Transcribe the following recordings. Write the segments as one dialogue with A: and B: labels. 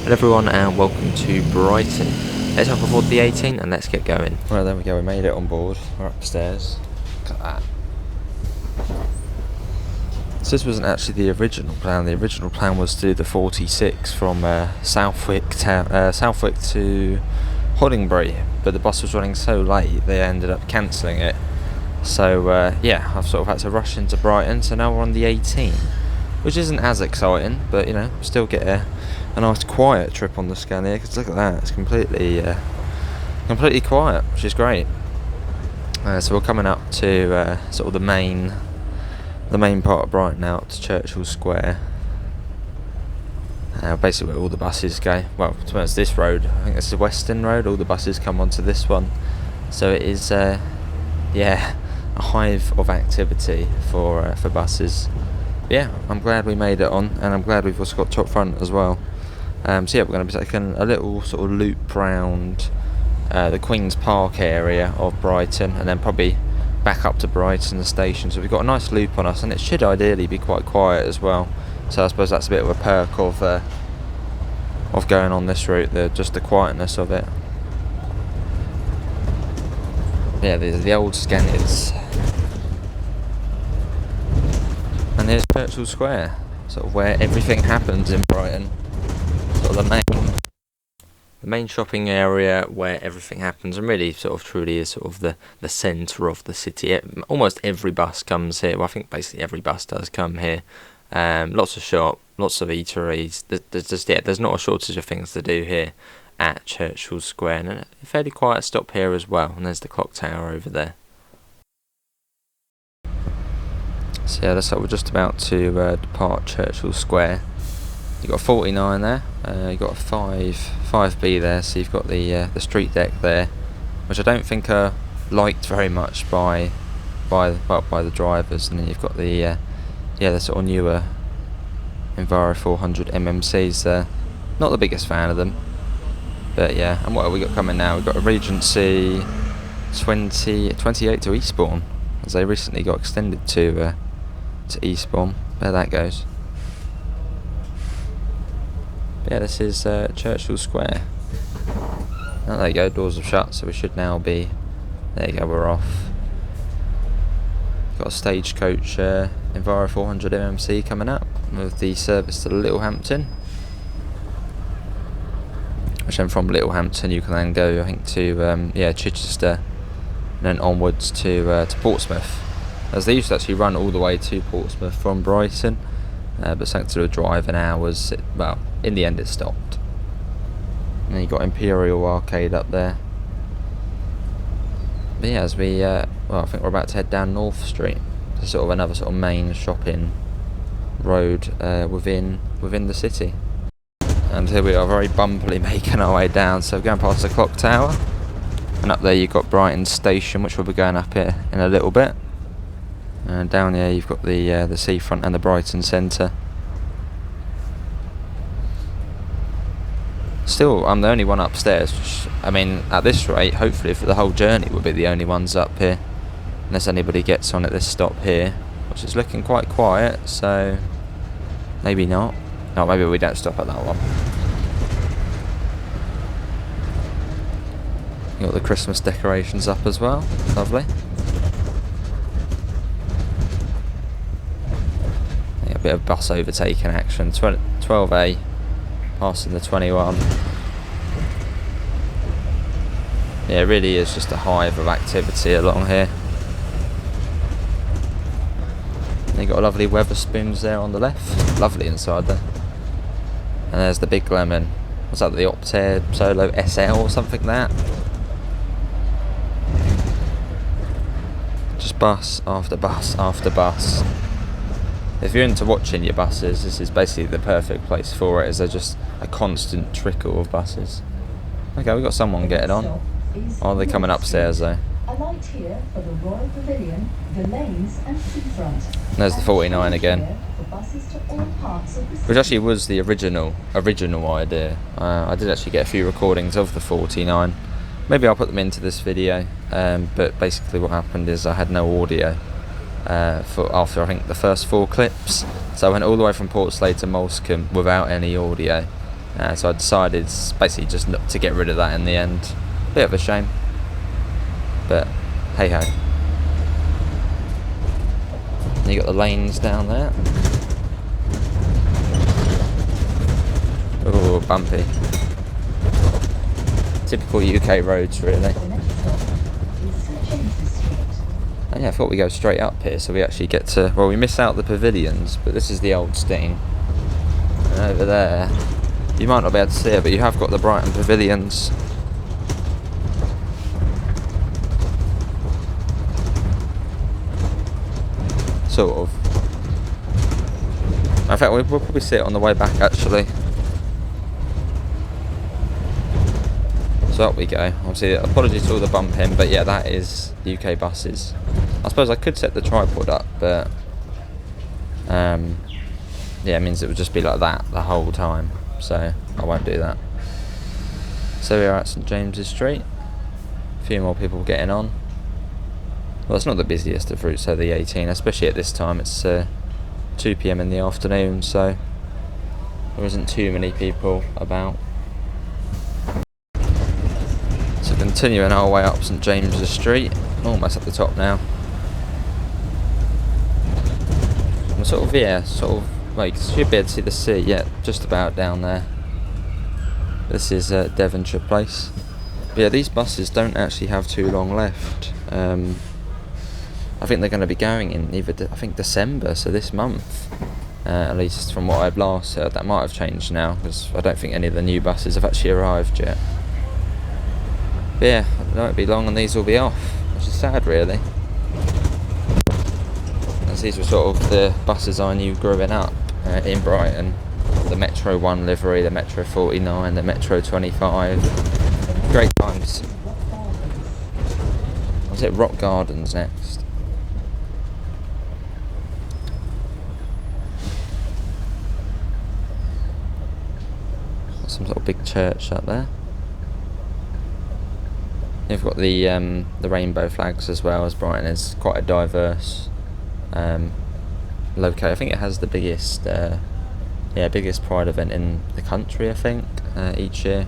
A: Hello everyone and welcome to Brighton. Let's hop aboard the 18 and let's get going.
B: Right, there we go, we made it on board. We're upstairs. Look at that. So this wasn't actually the original plan. The original plan was to do the 46 from Southwick to Hoddingbury, but the bus was running so late they ended up cancelling it. So yeah, I've sort of had to rush into Brighton, so now we're on the 18, which isn't as exciting, but you know, still get a nice quiet trip on the Scania, because look at that, it's completely quiet, which is great. So we're coming up to sort of the main part of Brighton now, up to Churchill Square. Basically where all the buses go. Well, to be honest, this road, I think this is Western Road, all the buses come onto this one. So it is, yeah, a hive of activity for buses. But yeah, I'm glad we made it on, and I'm glad we've also got top front as well. So yeah, we're going to be taking a little sort of loop round the Queen's Park area of Brighton, and then probably back up to Brighton station. So we've got a nice loop on us, and it should ideally be quite quiet as well. So I suppose that's a bit of a perk of going on this route, just the quietness of it. Yeah, there's the old Scanias. And there's Churchill Square, sort of where everything happens in Brighton. Sort of the main shopping area where everything happens, and really sort of truly is sort of the centre of the city. Almost every bus comes here. Well, I think basically every bus does come here. Lots of shop, lots of eateries. There's not a shortage of things to do here at Churchill Square, and a fairly quiet stop here as well. And there's the clock tower over there. So yeah, that's like we're just about to depart Churchill Square. You've got a 49 there, you've got a 5B there, so you've got the street deck there, which I don't think are liked very much by the drivers. And then you've got the sort of newer Enviro 400 MMCs there. Not the biggest fan of them, but yeah. And what have we got coming now? We've got a Regency 28 to Eastbourne, as they recently got extended to Eastbourne. There that goes. But yeah, this is Churchill Square. Oh, there you go, doors have shut, so we should now be... There you go, we're off. Got a stagecoach Enviro 400 MMC coming up with the service to Littlehampton, which then from Littlehampton you can then go, I think, to Chichester, and then onwards to Portsmouth, as they used to actually run all the way to Portsmouth from Brighton, but thanks to the driving hours, in the end it stopped. And then you got Imperial Arcade up there. But yeah, as we I think we're about to head down North Street, to sort of another sort of main shopping road within the city. And here we are, very bumpily making our way down. So we're going past the clock tower, and up there you've got Brighton Station, which we'll be going up here in a little bit. And down here you've got the seafront and the Brighton Centre. Still, I'm the only one upstairs, which, I mean, at this rate, hopefully for the whole journey we'll be the only ones up here, unless anybody gets on at this stop here, which is looking quite quiet, so maybe not. No, maybe we don't stop at that one. You got the Christmas decorations up as well, lovely. Yeah, a bit of bus overtaking action. 12A passing the 21. Yeah, it really is just a hive of activity along here. You got a lovely Weatherspoons there on the left, lovely inside there. And there's the big lemon. What's that, the Optare Solo SL or something like that? Just bus after bus after bus. If you're into watching your buses, this is basically the perfect place for it, as they're just a constant trickle of buses. Okay, we've got someone getting on. Oh, they're coming upstairs though.
C: Alight here for the Royal Pavilion, the lanes and seafront.
B: There's the 49 again, which actually was the original idea. I did actually get a few recordings of the 49. Maybe I'll put them into this video, but basically what happened is I had no audio after I think the first 4 clips, so I went all the way from Portslade to Molescombe without any audio, So I decided basically just to get rid of that in the end. Bit of a shame, but hey ho. You got the lanes down there. Oh, bumpy. Typical UK roads, really. And yeah, I thought we go straight up here, so we actually get to, well, we miss out the pavilions, but this is the old Steine. And over there, you might not be able to see it, but you have got the Brighton pavilions. Sort of. In fact, we'll probably see it on the way back, actually. So up we go. Obviously, apologies for all the bumping, but yeah, that is UK buses. I suppose I could set the tripod up, but yeah, it means it would just be like that the whole time, so I won't do that. So we are at St James's Street. A few more people getting on. Well, it's not the busiest of routes, so the 18, especially at this time. It's 2 PM in the afternoon, so there isn't too many people about. So continuing our way up St James's Street, almost at the top now. And sort of, yeah, like, should be able to see the sea, yeah, just about down there. This is Devonshire Place. But yeah, these buses don't actually have too long left. I think they're going to be going in I think December, so this month. At least from what I've last heard. That might have changed now, because I don't think any of the new buses have actually arrived yet. But yeah, it won't be long and these will be off, which is sad, really. As these were sort of the buses I knew growing up in Brighton. The Metro 1 livery, the Metro 49, the Metro 25. Great times. Was it Rock Gardens next? Some sort of big church up there. You've got the rainbow flags as well, as Brighton is quite a diverse location. I think it has the biggest biggest pride event in the country, I think, each year.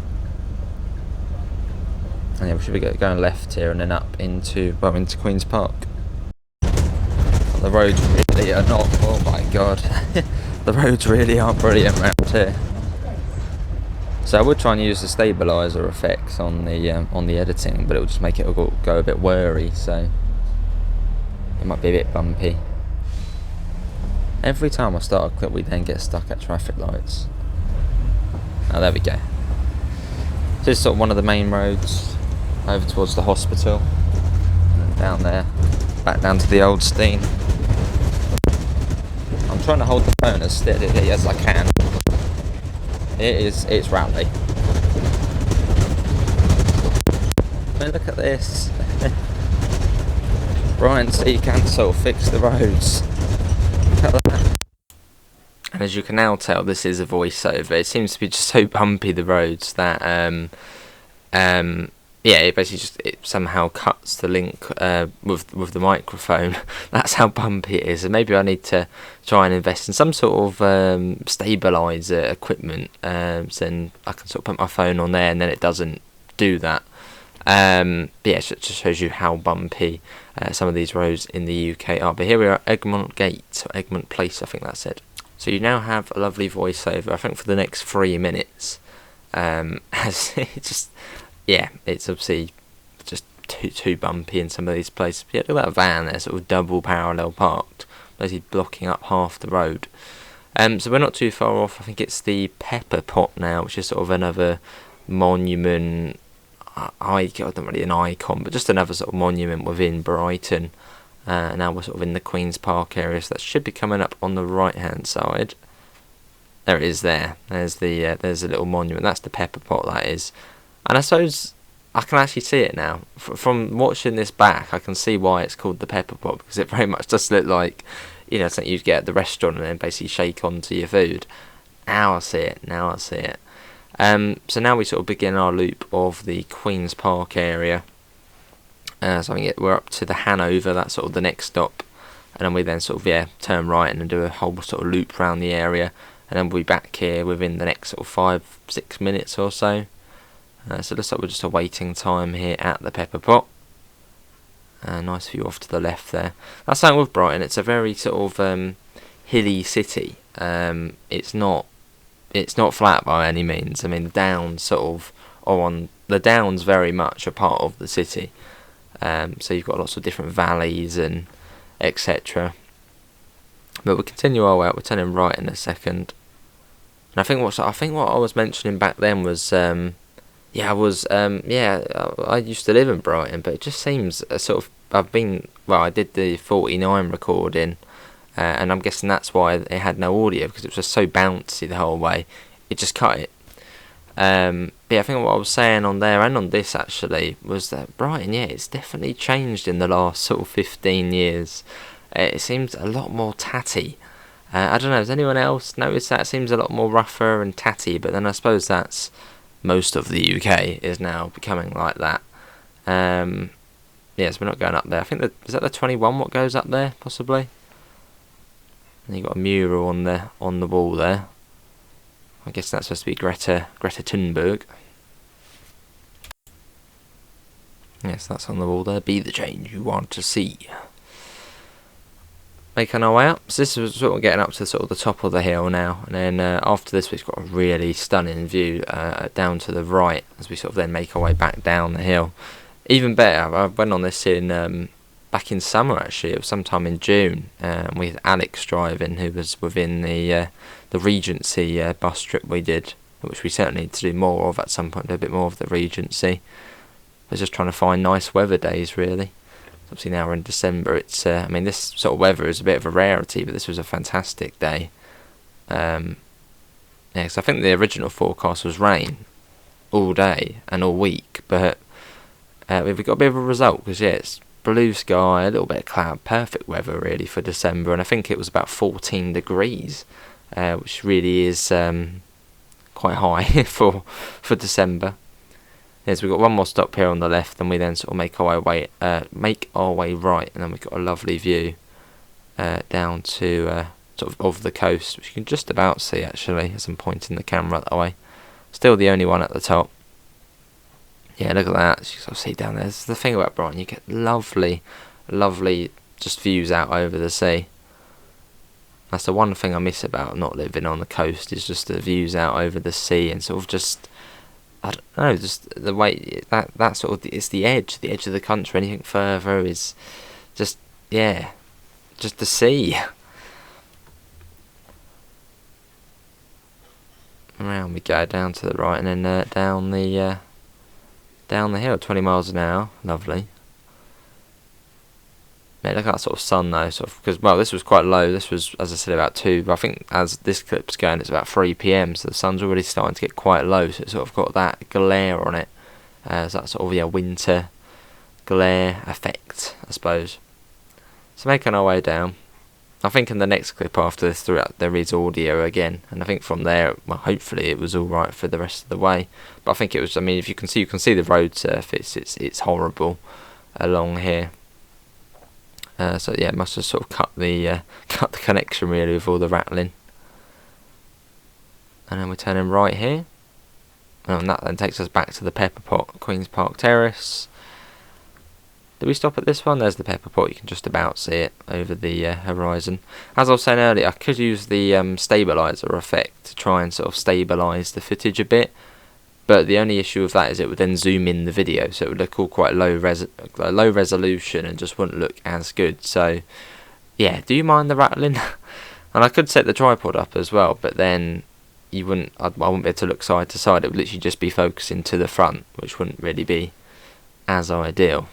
B: And yeah, we should be going left here and then up into Queen's Park. The roads really are not, oh my god, the roads really aren't brilliant around here. So I would try and use the stabiliser effects on the editing, but it will just make it go a bit whirry, so it might be a bit bumpy. Every time I start a clip, we then get stuck at traffic lights. Oh, there we go. This is sort of one of the main roads over towards the hospital. And down there, back down to the old Steine. I'm trying to hold the phone as steadily as I can. It's rowdy. I mean, look at this. Brian C. Cancel, fix the roads. Look at that.
A: And as you can now tell, this is a voiceover. It seems to be just so bumpy, the roads, that it basically it somehow cuts the link with the microphone. That's how bumpy it is. And maybe I need to try and invest in some sort of stabiliser equipment, so then I can sort of put my phone on there and then it doesn't do that. But yeah, it just shows you how bumpy some of these roads in the UK are. But here we are at Egmont Gate, or Egmont Place, I think that's it. So you now have a lovely voiceover, I think, for the next 3 minutes. As it just... yeah, it's obviously just too bumpy in some of these places. But yeah, look at that van there, sort of double parallel parked, basically blocking up half the road. So we're not too far off. I think it's the Pepper Pot now, which is sort of another monument. Not really an icon, but just another sort of monument within Brighton. Now we're sort of in the Queen's Park area, so that should be coming up on the right hand side. There it is. There's a little monument. That's the Pepper Pot, that is. And I suppose I can actually see it now. From watching this back, I can see why it's called the Pepper Pot, because it very much does look like, something you'd get at the restaurant and then basically shake onto your food. Now I see it. So now we sort of begin our loop of the Queen's Park area. So I think we're up to the Hanover, that's sort of the next stop. And then we then sort of, turn right and do a whole sort of loop around the area. and then we'll be back here within the next sort of 5-6 minutes or so. So it looks like we're just awaiting time here at the pepper pot. Nice view off to the left there. That's something with Brighton. It's a very sort of hilly city. It's not flat by any means. I mean, the downs sort of are on the downs very much a part of the city. So you've got lots of different valleys and etc. But we'll continue our way out. We're turning right in a second. And I think what I was mentioning back then was I used to live in Brighton, but it just seems I did the 49 recording, and I'm guessing that's why it had no audio, because it was just so bouncy the whole way. It just cut it. But yeah, I think what I was saying on there and on this actually was that Brighton, it's definitely changed in the last sort of 15 years. It seems a lot more tatty. I don't know, has anyone else noticed that? It seems a lot more rougher and tatty, but then I suppose that's most of the UK is now becoming like that. So we're not going up there. I think is that the 21 what goes up there, possibly? And you've got a mural on the wall there. I guess that's supposed to be Greta Thunberg. Yes, that's on the wall there. Be the change you want to see. Making our way up. So this is sort of getting up to sort of the top of the hill now, and then after this we've got a really stunning view down to the right as we sort of then make our way back down the hill. Even better, I went on this in back in summer actually. It was sometime in June. We had Alex driving, who was within the Regency bus trip we did, which we certainly need to do more of at some point. Do a bit more of the Regency. I was just trying to find nice weather days really. Obviously now we're in December. It's this sort of weather is a bit of a rarity, but this was a fantastic day. Because I think the original forecast was rain all day and all week, but we've got a bit of a result because it's blue sky, a little bit of cloud, perfect weather really for December, and I think it was about 14 degrees, which really is quite high for December. Yes, we've got one more stop here on the left, and we then sort of make our way right, and then we've got a lovely view down to sort of the coast, which you can just about see actually as I'm pointing the camera that way. Still the only one at the top. Yeah, look at that. You can sort of see down there. This is the thing about Brighton, you get lovely just views out over the sea. That's the one thing I miss about not living on the coast, is just the views out over the sea, and sort of just, I don't know, just the way that sort of, it's the edge of the country. Anything further is just the sea. Around we go down to the right, and then down the hill, 20 miles an hour. Lovely. Yeah, look at that sort of sun though, because this was quite low. This was, as I said, about 2, but I think as this clip's going it's about 3 PM, so the sun's already starting to get quite low, so it's sort of got that glare on it, so that sort of winter glare effect, I suppose. So making our way down. I think in the next clip after this there is audio again, and I think from there, hopefully it was alright for the rest of the way, but I think it was, if you can see the road surface, it's horrible along here. So yeah, it must have sort of cut the connection really with all the rattling. And then we're turning right here, and that then takes us back to the Pepper Pot, Queen's Park Terrace. Did we stop at this one? There's the Pepper Pot. You can just about see it over the horizon. As I was saying earlier, I could use the stabiliser effect to try and sort of stabilise the footage a bit. But the only issue with that is it would then zoom in the video, so it would look all quite low resolution and just wouldn't look as good. So yeah, do you mind the rattling? And I could set the tripod up as well, but then I wouldn't be able to look side to side. It would literally just be focusing to the front, which wouldn't really be as ideal.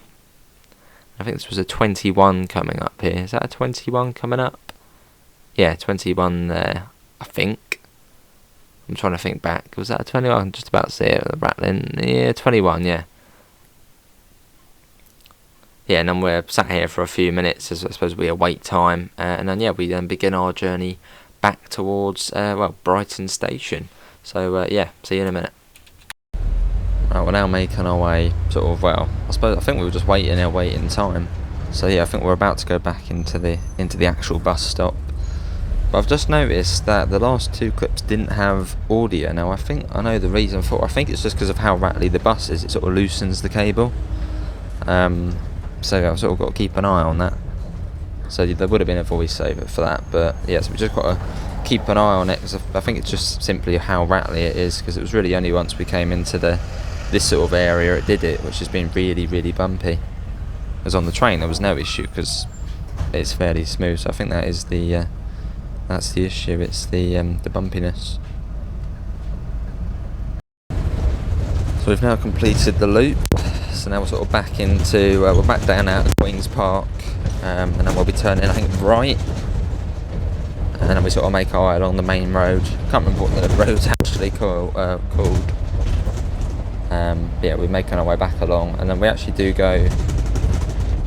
A: I think this was a 21 coming up here. Is that a 21 coming up? Yeah, 21 there, I think. I'm trying to think back. Was that a 21? I'm just about to see it, the rattling. Yeah, 21, yeah. Yeah, and then we're sat here for a few minutes as I suppose we await time. And then, we then begin our journey back towards, Brighton Station. So, see you in a minute. Right, we're now making our way I think we were just waiting time. So, yeah, I think we're about to go back into the actual bus stop.
B: But I've just noticed that the last two clips didn't have audio. Now I know the reason for it. I think it's just because of how rattly the bus is. It sort of loosens the cable. So I've sort of got to keep an eye on that. So there would have been a voiceover for that, but yes, we just got to keep an eye on it, because I think it's just simply how rattly it is, because it was really only once we came into this sort of area it did it, which has been really, really bumpy. Whereas on the train there was no issue because it's fairly smooth. So I think that is that's the issue. It's the bumpiness. So we've now completed the loop. So now we're sort of back into we're back down out of Queen's Park, and then we'll be turning, I think, right, and then we sort of make our way along the main road. Can't remember what the road's actually called. Yeah, we're making our way back along, and then we actually do go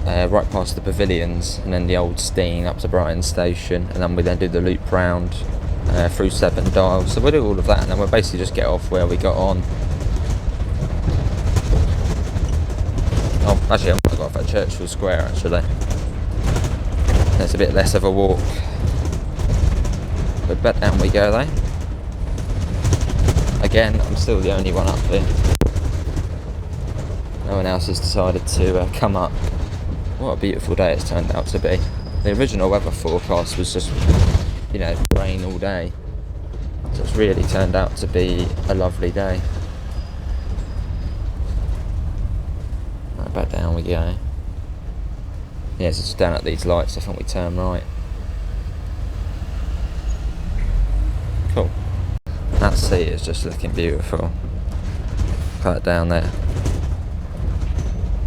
B: right past the Pavilions and then the old Steine up to Brighton station, and then we then do the loop round through 7 Dials. So we'll do all of that, and then we'll basically just get off where we got on. Oh, actually I might go off at Churchill Square actually. It's a bit less of a walk. But back down we go though. Again, I'm still the only one up here. No one else has decided to come up. What a beautiful day it's turned out to be. The original weather forecast was just, rain all day. So it's really turned out to be a lovely day. Right, back down we go. Yeah, so just down at these lights, I think we turn right. Cool. That sea is just looking beautiful. Cut down there.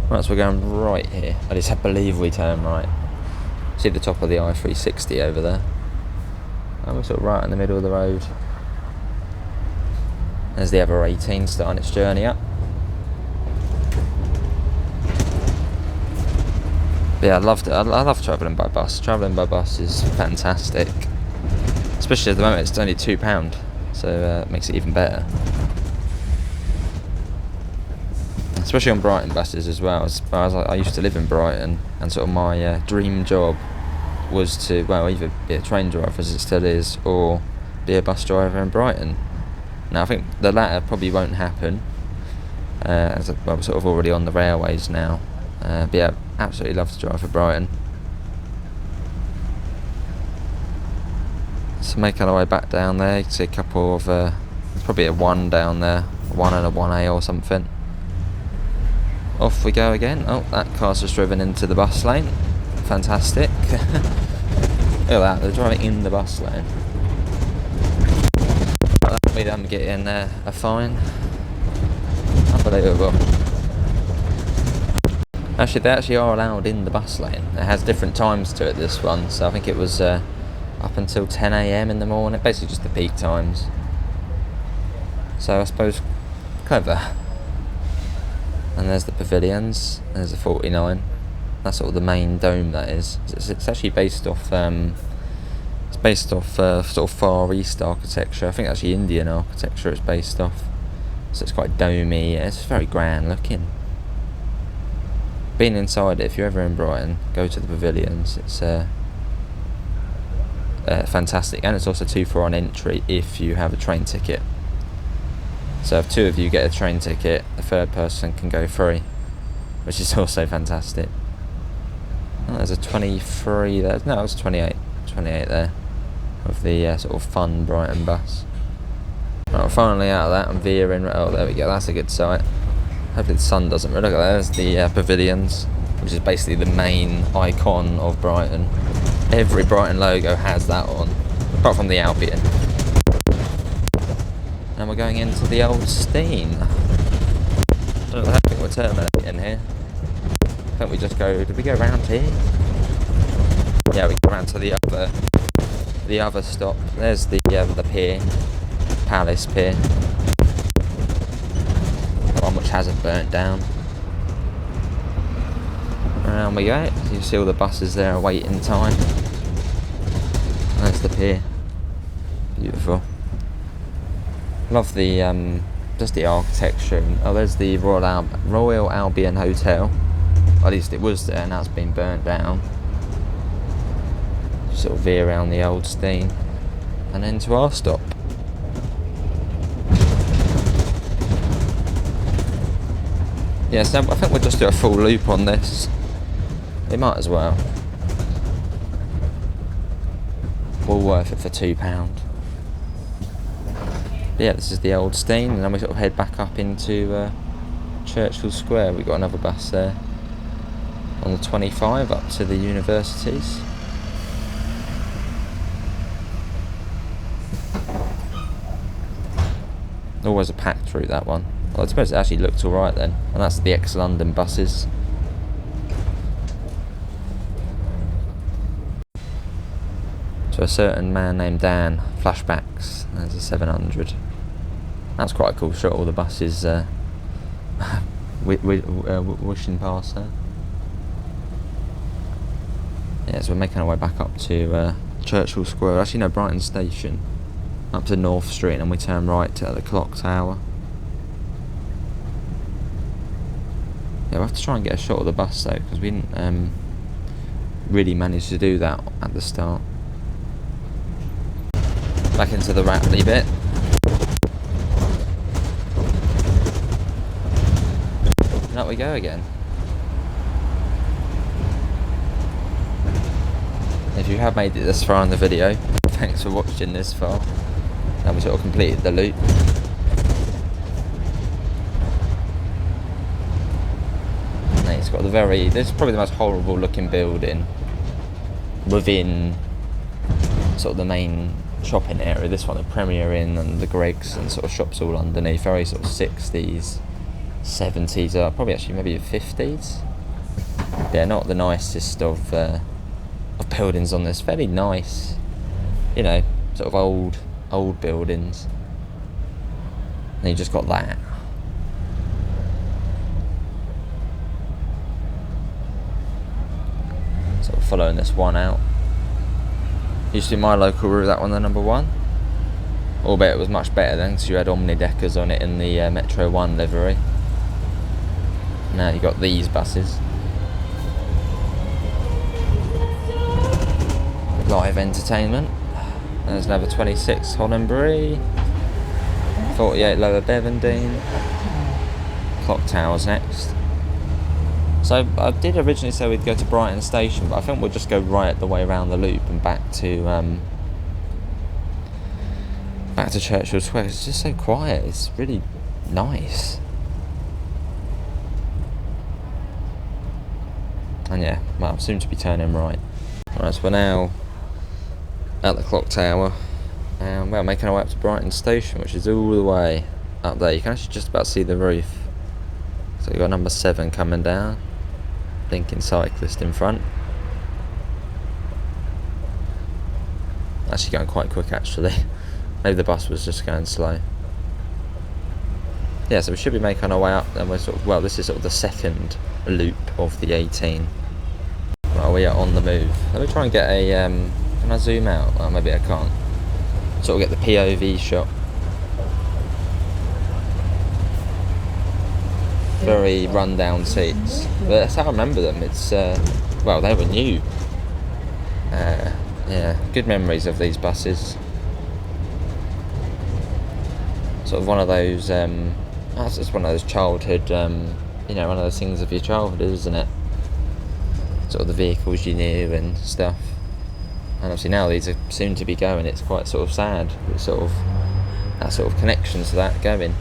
B: Right, so we're going right here. At least I believe we turn right. See the top of the I-360 over there. And we're sort of right in the middle of the road. There's the other 18 starting its journey up. But yeah, I love travelling by bus. Travelling by bus is fantastic. Especially at the moment, it's only £2, so it makes it even better. Especially on Brighton buses as well. I used to live in Brighton, and sort of my dream job was to, either be a train driver, as it still is, or be a bus driver in Brighton. Now I think the latter probably won't happen, as we're sort of already on the railways now. But yeah, absolutely love to drive for Brighton. So making our way back down there, you can see a couple of, there's probably a 1 down there, 1 and a 1A or something. Off we go again. Oh, that car's just driven into the bus lane. Fantastic. Look at that, they're driving in the bus lane. That'll be them getting a fine. Unbelievable. Actually, they actually are allowed in the bus lane. It has different times to it, this one. So I think it was up until 10 AM in the morning. Basically just the peak times. So I suppose clever. And there's the Pavilions. There's the 49. That's sort of the main dome. That is. It's actually based off. It's based off sort of Far East architecture. I think actually Indian architecture it's based off. So it's quite domey. It's very grand looking. Being inside it, if you're ever in Brighton, go to the Pavilions. It's fantastic, and it's also 2 for 1 entry if you have a train ticket. So if 2 of you get a train ticket, the 3rd person can go free, which is also fantastic. Oh, there's a 23 there. No, it was 28 there, of the sort of fun Brighton bus. Right, we're finally out of that and veering. Oh, there we go. That's a good sight. Hopefully the sun doesn't. Look at that. There's the Pavilions, which is basically the main icon of Brighton. Every Brighton logo has that on, apart from the Albion. And we're going into the old Steine. I don't think we're terminating here. I think we just go. Did we go round here? Yeah, we go round to the other stop. There's the pier, Palace Pier. The one which hasn't burnt down. Around we go. You see all the buses there awaiting time. There's the pier. Beautiful. Love the just the architecture. Oh, there's the Royal Albion Hotel. At least it was there. Now it's been burnt down. Just sort of veer around the old Steine. and then to our stop. Yeah, so I think we'll just do a full loop on this. We might as well. All worth it for £2. Yeah, this is the old Steine, and then we sort of head back up into Churchill Square. We've got another bus there on the 25 up to the universities. Always a packed route, that one. Well, I suppose it actually looked alright then, and that's the ex-London buses. To a certain man named Dan, flashbacks. There's a 700. That's quite a cool shot, all the buses wishing past there. Yeah, so we're making our way back up to Churchill Square. Actually, no, Brighton Station. Up to North Street, and we turn right at the clock tower. Yeah, we'll have to try and get a shot of the bus though, because we didn't really manage to do that at the start. Back into the rattly bit. And up we go again. If you have made it this far in the video, thanks for watching this far. And we sort of completed the loop. And it's got this is probably the most horrible looking building within sort of the main shopping area. This one, the Premier Inn and the Greggs and sort of shops all underneath. Very sort of 60s, 70s, probably actually maybe 50s. Yeah, not the nicest of buildings on this. Fairly nice, you know, sort of old buildings. And you just got that. Sort of following this one out. Used to be my local route, that one, the number 1. Albeit it was much better then, because you had Omnidekkas on it in the Metro 1 livery. Now you got these buses. Live entertainment. There's another 26 Honenbury, 48 Lower Bevendine. Clock Tower's next. So I did originally say we'd go to Brighton Station, but I think we'll just go right the way around the loop and back to Churchill Square. It's just so quiet. It's really nice. And yeah, well, soon to be turning right. Right, so we're now at the clock tower, and we're making our way up to Brighton Station, which is all the way up there. You can actually just about see the roof. So you've got number 7 coming down, blinking cyclist in front. Actually going quite quick actually. Maybe the bus was just going slow. Yeah, so we should be making our way up, and we're sort of, well, this is sort of the second loop of the 18. Well, we are on the move. Let me try and get a can I zoom out? Oh, maybe I can't. Sort of get the POV shot. Very run-down seats, but that's how I remember them. It's well, they were new. Yeah, good memories of these buses. Sort of one of those. That's just one of those childhood. You know, one of those things of your childhood, isn't it? Sort of the vehicles you knew and stuff. And obviously now these are soon to be going. It's quite sort of sad. It's sort of that sort of connection to that going.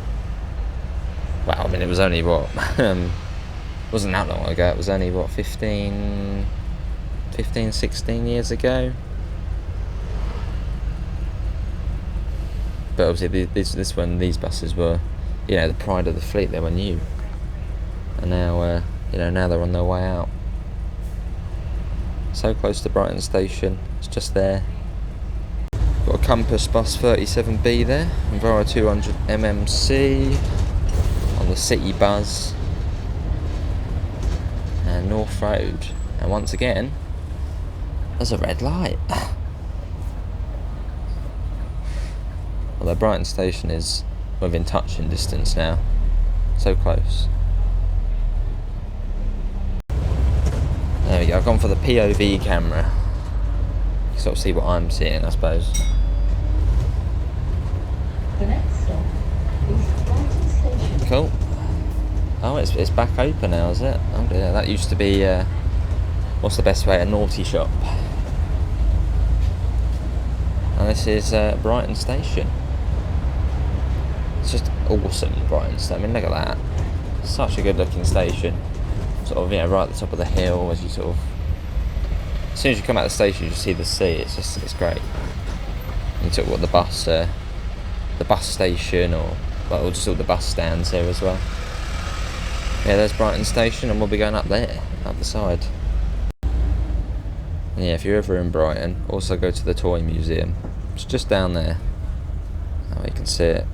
B: Well, I mean, it was only what wasn't that long ago. It was only what 15, 16 years ago. But obviously these buses were, you know, the pride of the fleet. They were new, and now you know, now they're on their way out. So close to Brighton Station. It's just there. Got a Compass bus 37B there, Enviro 200 MMC on the City Buzz and North Road. And once again, there's a red light. Although Brighton Station is within touching distance now. So close. There we go, I've gone for the POV camera. You can sort of see what I'm seeing, I suppose. Cool. Oh, it's back open now, is it? Oh dear, that used to be, what's the best way, a naughty shop. And this is Brighton Station. It's just awesome, Brighton Station. I mean, look at that. Such a good looking station. Sort of, right at the top of the hill as you sort of... As soon as you come out of the station, you just see the sea. It's great. You took the bus station, or just all the bus stands here as well. Yeah, there's Brighton Station, and we'll be going up there, up the side. And yeah, if you're ever in Brighton, also go to the Toy Museum. It's just down there. Oh, you can see it.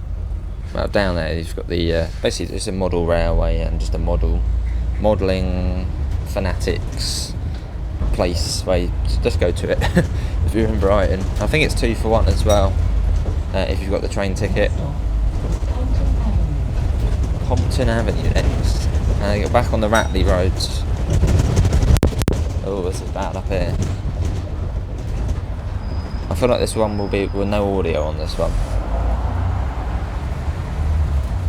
B: Well, down there you've got the basically it's a model railway and just a modelling fanatics place where you just go to it if you're in Brighton. I think it's 2 for 1 as well if you've got the train ticket. Pompton Avenue next. You're back on the Ratley roads. Oh, this is bad up here. I feel like this one will be with no audio on this one.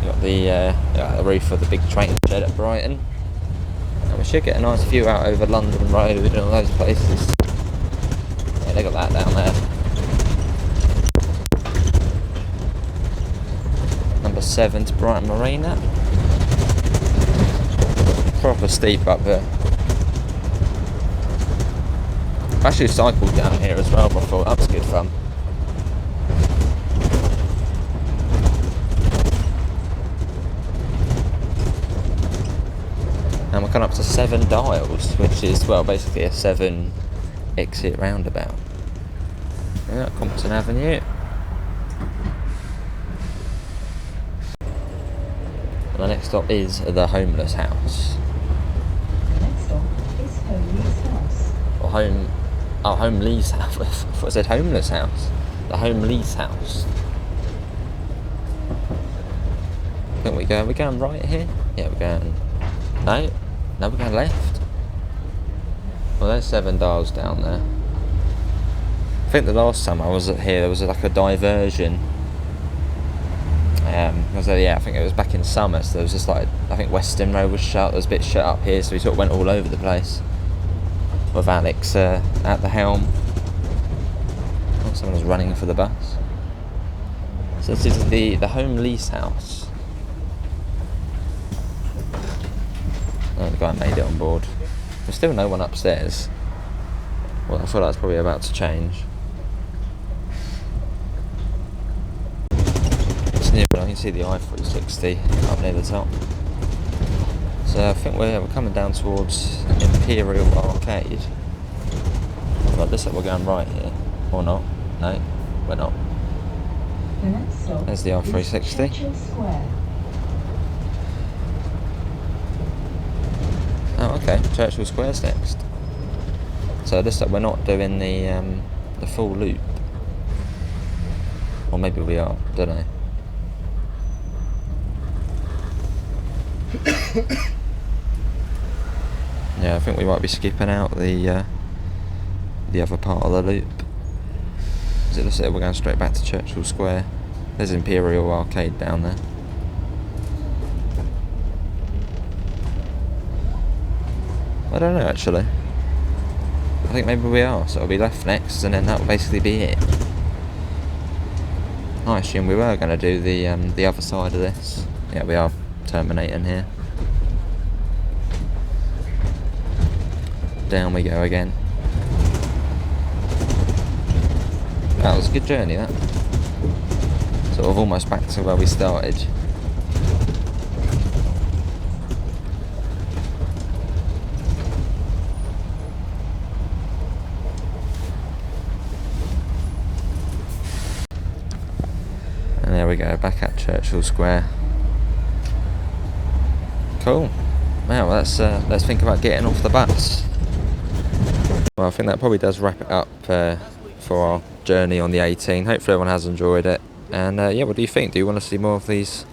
B: You got the roof of the big train shed at Brighton, and we should get a nice view out over London Road and all those places. Yeah, they got that down there. Number 7 to Brighton Marina. Proper steep up here. I actually cycled down here as well before. That was good fun. And we're coming up to 7 Dials, which is, well, basically a 7 exit roundabout. Yeah, Compton Avenue. And the next stop is the Homeless House.
C: The next stop is Homely's house.
B: Or Homely's house. What was it? Homeless House. The Homely's house. I think we're going right here? Yeah, we're going... No, we're going left. Well, there's 7 Dials down there. I think the last time I was here, there was like a diversion. I think it was back in summer, so there was just like, I think Western Road was shut, there was a bit shut up here, so we sort of went all over the place. With Alex at the helm. Oh, someone was running for the bus. So this is the Home Lease House. Oh, the guy made it on board. There's still no one upstairs. Well, I feel like it's probably about to change. It's near, but I can see the i360 up near the top. So I think we're coming down towards Imperial Arcade. Like this, we're going right here, or not? No, we're not.
C: The next stop
B: There's the i360.
C: Churchill Square.
B: Oh, okay. Churchill Square's next. So this we're not doing the full loop, or maybe we are. Don't know. Yeah, I think we might be skipping out the other part of the loop. As it looks like we're going straight back to Churchill Square. There's Imperial Arcade down there. I don't know actually. I think maybe we are, so it'll be left next, and then that'll basically be it. I assume we were going to do the other side of this. Yeah, we are terminating here. Down we go again. That was a good journey, that. Sort of almost back to where we started. And there we go, back at Churchill Square. Cool. Wow, let's think about getting off the bus. Well, I think that probably does wrap it up for our journey on the 18. Hopefully everyone has enjoyed it. And yeah, what do you think? Do you want to see more of these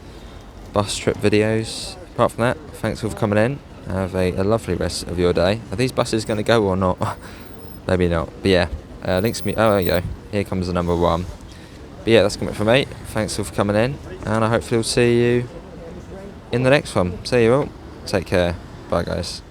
B: bus trip videos? Apart from that, thanks for coming in. Have a lovely rest of your day. Are these buses going to go or not? Maybe not. But yeah, links me. Oh, there you go. Here comes the number 1. But yeah, that's coming from me. Thanks for coming in, and I hopefully will see you in the next one. See you all. Take care. Bye, guys.